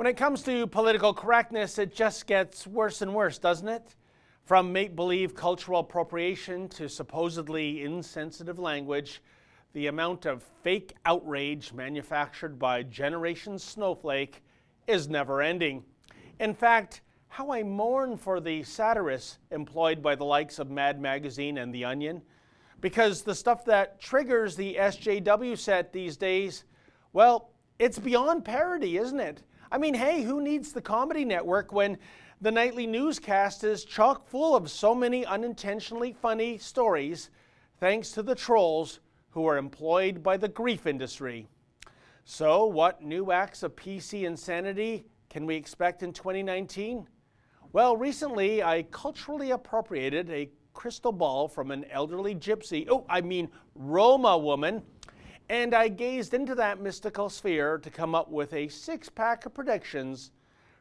When it comes to political correctness, it just gets worse and worse, doesn't it? From make-believe cultural appropriation to supposedly insensitive language, the amount of fake outrage manufactured by Generation Snowflake is never-ending. In fact, how I mourn for the satirists employed by the likes of Mad Magazine and The Onion, because the stuff that triggers the SJW set these days, well, it's beyond parody, isn't it? I mean, hey, who needs the Comedy Network when the nightly newscast is chock full of so many unintentionally funny stories thanks to the trolls who are employed by the grief industry? So, what new acts of PC insanity can we expect in 2019? Well, recently I culturally appropriated a crystal ball from an elderly Roma woman, and I gazed into that mystical sphere to come up with a six-pack of predictions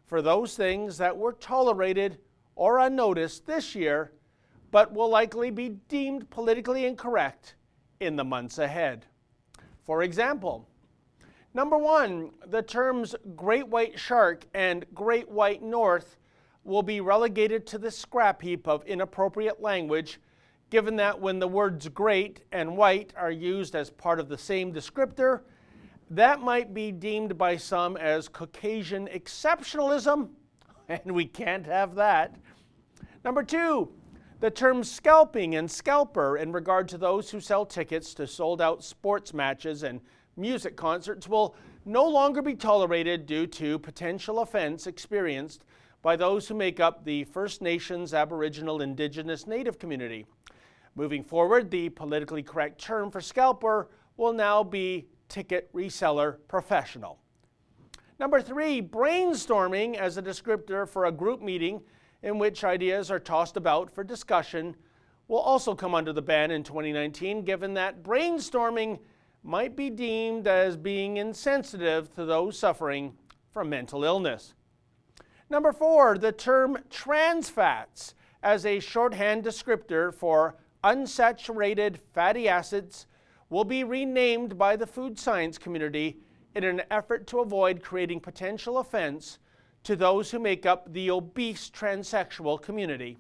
for those things that were tolerated or unnoticed this year, but will likely be deemed politically incorrect in the months ahead. For example, number one, the terms Great White Shark and Great White North will be relegated to the scrap heap of inappropriate language, given that when the words great and white are used as part of the same descriptor, that might be deemed by some as Caucasian exceptionalism, and we can't have that. Number two, the terms scalping and scalper in regard to those who sell tickets to sold-out sports matches and music concerts will no longer be tolerated due to potential offense experienced by those who make up the First Nations, Aboriginal, Indigenous, Native community. Moving forward, the politically correct term for scalper will now be ticket reseller professional. Number three, brainstorming as a descriptor for a group meeting in which ideas are tossed about for discussion will also come under the ban in 2019, given that brainstorming might be deemed as being insensitive to those suffering from mental illness. Number four, the term trans fats as a shorthand descriptor for unsaturated fatty acids will be renamed by the food science community in an effort to avoid creating potential offense to those who make up the obese transsexual community.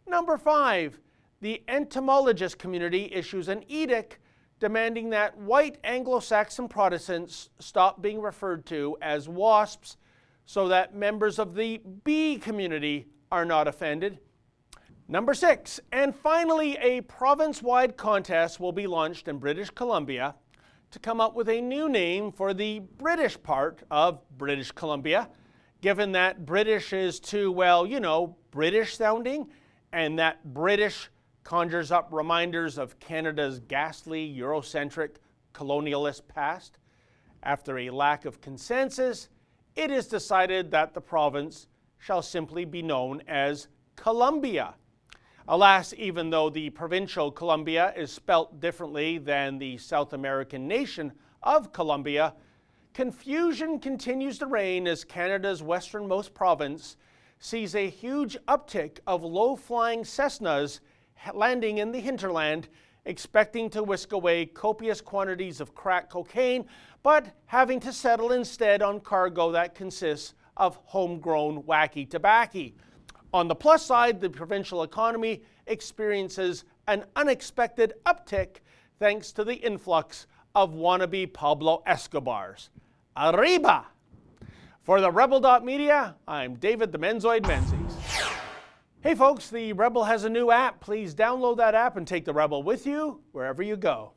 Number five, the entomologist community issues an edict demanding that white Anglo-Saxon Protestants stop being referred to as wasps so that members of the bee community are not offended. Number six, and finally, a province-wide contest will be launched in British Columbia to come up with a new name for the British part of British Columbia, given that British is too, well, British sounding, and that British conjures up reminders of Canada's ghastly Eurocentric colonialist past. After a lack of consensus, it is decided that the province shall simply be known as Columbia. Alas, even though the provincial Columbia is spelt differently than the South American nation of Colombia, confusion continues to reign as Canada's westernmost province sees a huge uptick of low-flying Cessnas landing in the hinterland, expecting to whisk away copious quantities of crack cocaine, but having to settle instead on cargo that consists of homegrown wacky tobacco. On the plus side, the provincial economy experiences an unexpected uptick thanks to the influx of wannabe Pablo Escobars. Arriba! For the Rebel.media, I'm David the Menzoid Menzies. Hey folks, the Rebel has a new app. Please download that app and take the Rebel with you wherever you go.